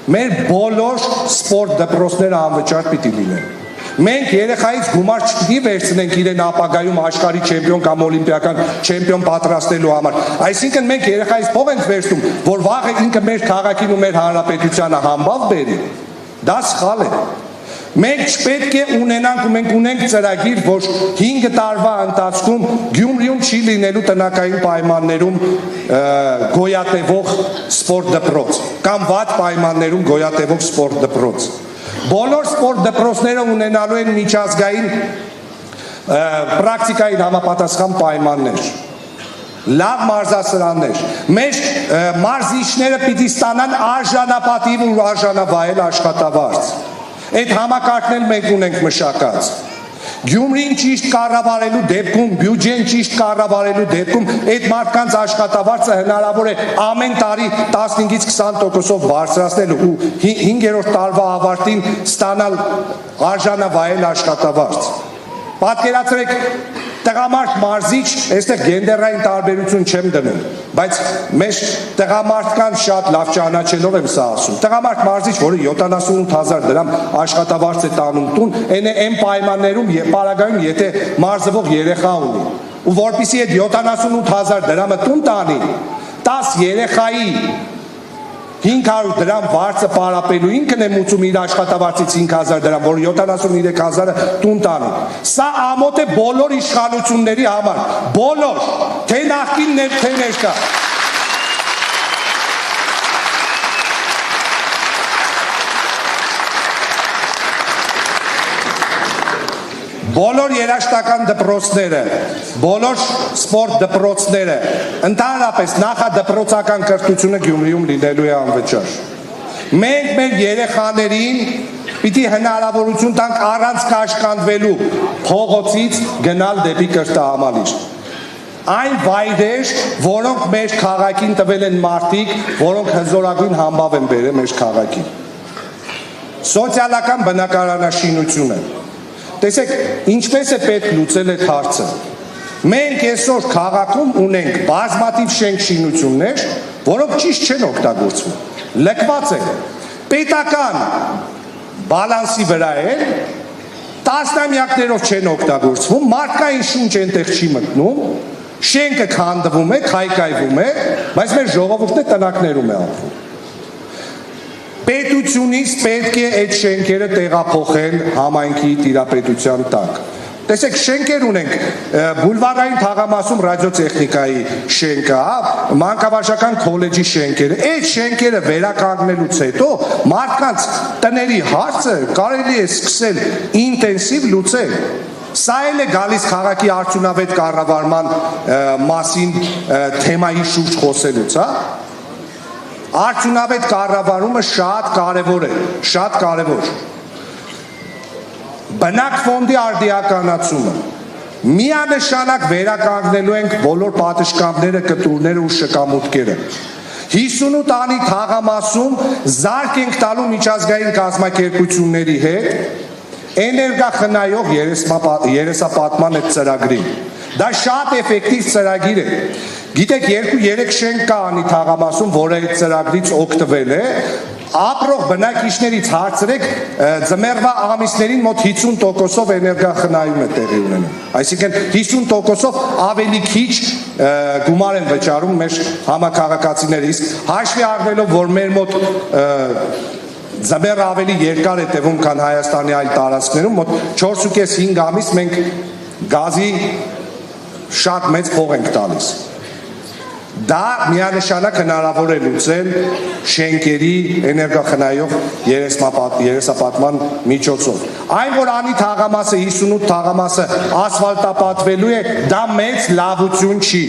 Մեր բոլոր սպորտ դպրոցները անվճար պիտի լինեն։ Մենք երեխայից գումար չպիտի վերցնենք իրեն ապագայում աշխարհի չեմպիոն կամ օլիմպիական չեմպիոն պատրաստելու համար։ Այսինքն մենք երեխայից փող ենք վերցնում, որ վաղը ինքը մեր քաղաքին ու մեր հանրապետությանը համբավ բերի։ Դա սխալ է։ Մենք չպետք է ունենանք ու մենք ունենք ծրագիր, որ 5 տարվա ընթացքում Գյումրիում չի լինելու տնական պայմաններում գոյատևող սպորտ դպրոց կամ վատ պայմաններում գոյատևող սպորտ դպրոց։ Բոլոր սպորտ դպրոցները ունենալու են միջազգային պրակտիկային համապատասխան պայմաններ, լավ մարզասրաններ։ Մեր մարզիչները պիտի ստանան արժանապատիվ ու արժանավայել աշխատավարձ։ Այդ համակարգն էլ մենք ունենք մշակած։ Գյումրին ճիշտ կառավարելու դեպքում, բյուջեն ճիշտ կառավարելու դեպքում այդ մարդկանց աշխատավարձը հնարավոր է ամեն տարի 15-ից 20%-ով բարձրացնել ու 5-րդ տարվա ավարտին ստանալ արժանավայել աշխատավարձ։ Պատկերացրեք, տղամարդ մարզիչ, այստեղ գենդերային տարբերություն չեմ դնում, բայց մեր տղամարդկանց շատ լավ ճանաչելով եմ սա ասում։ Տղամարդ մարզիչ, որը 78,000 դրամ աշխատավարձ է տանում տուն, այն պայմաններում եւ պարագայում, եթե մարզվող երեխա ունի, ու որպեսզի այդ 78,000 դրամը տուն տանի, 10 երեխայի 500 դրամ վարձը պարապելու ինքն է մուծում իր աշխատավարձից 5,000 դրամ, որ 73,000-ը տուն տանի։ Սա ամոթ է բոլոր իշխանությունների համար, բոլոր, թե նախկինն թե ներկա։ Բոլոր երաժշտական դպրոցները, բոլոր սպորտ դպրոցները, ընդհանրապես նախադպրոցական կրթությունը Գյումրիում լինելու է անվճար։ Մենք մեր երեխաներին պիտի հնարավորություն տանք առանց կաշկանդվելու փողոցից գնալ դեպի կրթահամալիր։ Այն վայրեր, որոնք մեր քաղաքին տվել են մարդիկ, որոնք հզորագույն համբավ են բերել մեր քաղաքին։ Սոցիալական բնակարանաշինությունը։ Տեսեք, ինչպես է պետք լուծել այդ հարցը։ Մենք այսօր քաղաքում ունենք բազմաթիվ շենք-շինություններ, որոնք ճիշտ չեն օգտագործվում, լքված են, պետական բալանսի վրա են, տասնամյակներով չեն օգտագործվում, մարդկային շունչ այնտեղ չի մտնում, շենքը քանդվում է, քայքայվում է, բայց մեր ժողովուրդն է տնակներում է ապրում։ Պետությունից պետք է այդ շենքերը տեղափոխեն համայնքի տիրապետության տակ։ Տեսեք, շենքեր ունենք, բուլվարային թաղամասում ռադիոտեխնիկայի շենքը, մանկավարժական քոլեջի շենքերը, այդ շենքերը վերականգնելուց հետո մարդկանց տների հարցը կարելի է սկսել ինտենսիվ լուծել։ Սա էլ է գալիս քաղաքի արդյունավետ կառավարման մասին թեմայի շուրջ խոսելուց, հա։ Արդյունավետ կառավարումը շատ կարևոր է, շատ կարևոր։ Բնակ ֆոնդի արդիականացումը։ Միանշանակ վերականգնելու ենք բոլոր պատշգամբները, կտուրները ու շքամուտքերը։ 58 տանի թաղամասում զարկ ենք տալու միջազգային կազմակերպությունների հետ էներգախնայող երեսապատման այդ ծրագրին։ Դա շատ էֆեկտիվ ծրագիր է։ Գիտեք, 2-3 շենք կա անի թաղամասում, որը այդ ծրագրից օգտվել է, ապրող բնակիչներից հարցրեք, ձմեռվա ամիսներին մոտ 50%-ով էներգախնայում է տեղի ունենում։ Այսինքն 50%-ով ավելի քիչ գումար են վճարում մեր համաքաղաքացիները, իսկ հաշվի առնելով, որ մեր մոտ ձմեռը ավելի երկար է տևում, քան Հայաստանի այլ տարածքներում, մոտ 4.5 ամիս մենք գազի շատ մեծ փող ենք տալիս։ Դա միանշանակ հնարավոր է լուծել շենքերի էներգախնայող երեսապատման միջոցով։ Այն, որ անի թաղամասը 58 թաղամասը ասֆալտապատվելու է, դա մեծ լավություն չի։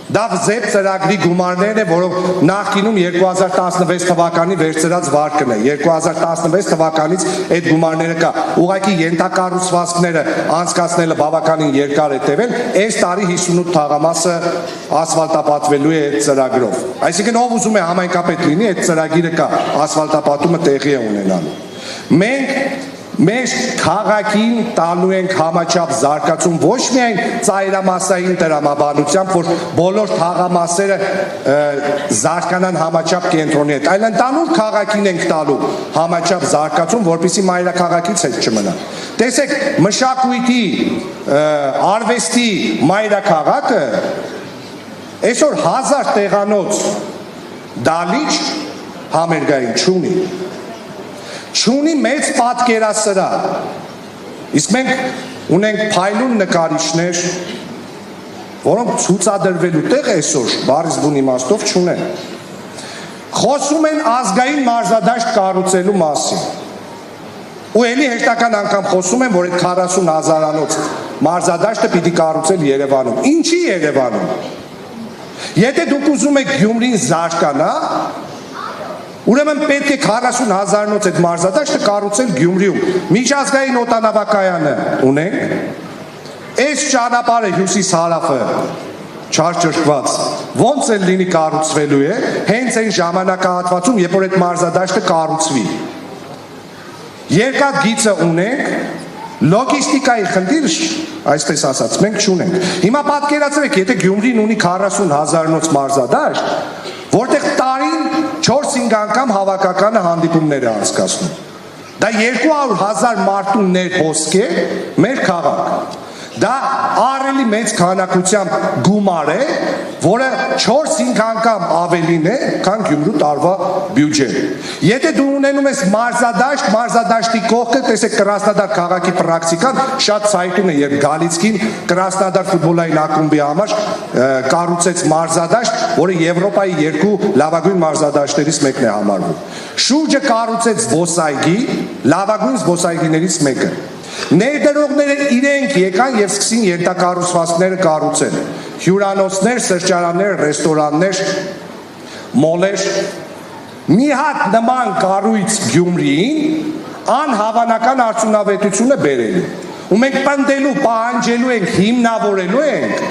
Դա ԶԵՊ ծրագրի գումարներն է, որով նախկինում 2016 թվականի վերցրած վարկն է։ 2016 թվականից այդ գումարները կա։ Ուղղակի ենթակառուցվածքները անցկացնելը բավականին երկար է տևել, այս տարի 58 թաղամասը ասֆալտապատվելու է այդ ծրագրով։ Այսինքն ով ուզում է համայնքապետ լինի, այդ ծրագիրը կա, ասֆալտապատումը տեղի է ունենալու։ Մենք Մեր քաղաքին տալու ենք համաչափ զարգացում ոչ միայն ծայրամասային տրամաբանությամբ, որ բոլոր թաղամասերը զարգանան համաչափ կենտրոնի հետ, այլ ընդհանուր քաղաքին ենք տալու համաչափ զարգացում, որպեսզի մայրաքաղաքից հետ չմնա։ Տեսեք, մշակույթի, արվեստի մայրաքաղաքը այսօր 1000 տեղանոց դալիճ համերգային չունի։ Չունի մեծ պատկերասրահ, իսկ մենք ունենք փայլուն նկարիչներ, որոնք ցուցադրվելու տեղ այսօր բառից բուն իմաստով չունեն։ Խոսում են ազգային մարզադաշտ կառուցելու մասին։ Ու էլի հերթական անգամ խոսում են, որ այդ 40,000-անոց մարզադաշտը պիտի կառուցել Երևանում։ Ինչի Երևանում։ Եթե դուք ուզում եք Գյումրին զարգանա, ուրեմն պետք է 40,000-անոց այդ մարզադաշտը կառուցել Գյումրիում։ Միջազգային օդանավակայանը ունենք, այս ճանապարհը հյուսիս-հարավը չարչրկված, ոնց էլ լինի կառուցվելու է, հենց այն ժամանակահատվածում, երբ որ այդ մարզադաշտը կառուցվի։ Երկաթգիծը ունենք, լոգիստիկայի խնդիր, այսպես ասած, մենք չունենք։ Հիմա պատկերացրեք, եթե Գյումրին ունի 40,000-անոց մարզադաշտ, որտեղ տարին 4-5 անգամ հավաքականը հանդիպումներ է անցկացնում։ Դա 200,000 մարդու ներհոսք է մեր քաղաք։ Դա ահռելի մեծ քանակությամբ գումար է, որը 4-5 անգամ ավելին է, քան Գյումրու տարվա բյուջեն։ Եթե դու ունենում ես մարզադաշտ, մարզադաշտի կողքը, տեսեք Կրասնոդար քաղաքի պրակտիկան շատ ցայտուն է, երբ Գալիցկին Կրասնոդար ֆուտբոլային ակումբի համար կառուցեց մարզադաշտ, որը Եվրոպայի 2 լավագույն մարզադաշտերից մեկն է համարվում։ Շուրջը կառուցեց զբոսայգի, լավագույն զբոսայգիներից մեկը։ Ներդրողները իրենք եկան եւ սկսին ենթակառուցվածքները կառուցել։ Հյուրանոցներ, սրճարաններ, ռեստորաններ, մոլեր։ Մի հատ նման կառույց Գյումրիին անհավանական արդյունավետություն է բերելու։ Ու մենք պնդելու, պահանջելու ենք, հիմնավորելու ենք,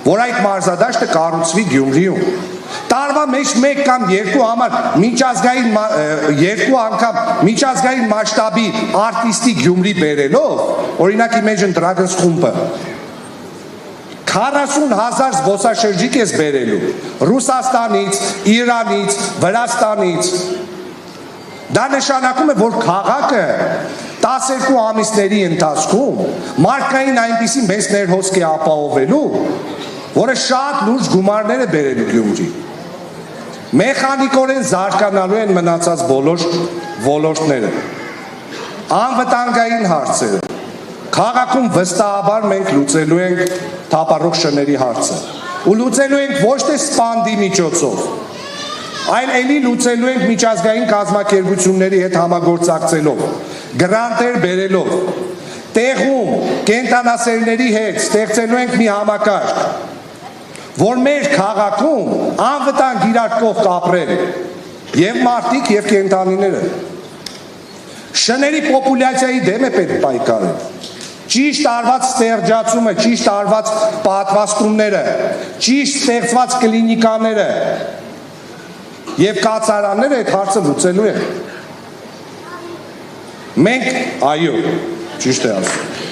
որ այդ մարզադաշտը կառուցվի Գյումրիում։ Տարվա մեջ 1 կամ 2 համար երկու անգամ միջազգային մասշտաբի արտիստի Գյումրի բերելով, օրինակ Imagine Dragons խումբը 40,000 զբոսաշրջիկ ես բերելու Ռուսաստանից, Իրանից, Վրաստանից։ Դա նշանակում է, որ քաղաքը 12 ամիսների ընթացքում մարդկային այնպիսի մեծ ներհոսք է ապահովելու, որը շատ լուրջ գումարներ է բերելու Գյումրի։ Մեխանիկորեն զարգանալու են մնացած բոլոր ոլորտները։ Անվտանգային հարցերը։ Քաղաքում վստահաբար մենք լուծելու ենք թափառող շների հարցը։ Ու լուծելու ենք ոչ թե սպանդի միջոցով, այլ ելի լուծելու ենք միջազգային կազմակերպությունների հետ համագործակցելով, գրանտեր բերելով, տեղում կենտանասերների հետ ստեղծելու ենք մի համակարգ, որ մեր քաղաքում անվտանգ իրար կողք ապրեն եւ մարդիկ եւ կենտանիները։ Շների պոպուլյացիայի դեմ է պետք պայքարել։ Ճիշտ արված ստեղծումը, ճիշտ արված պատվաստումները, ճիշտ ստեղծված կլինիկաները եւ կացարանները այդ հարցը լուծելու են։ Մենք, այո, ճիշտ է ասում։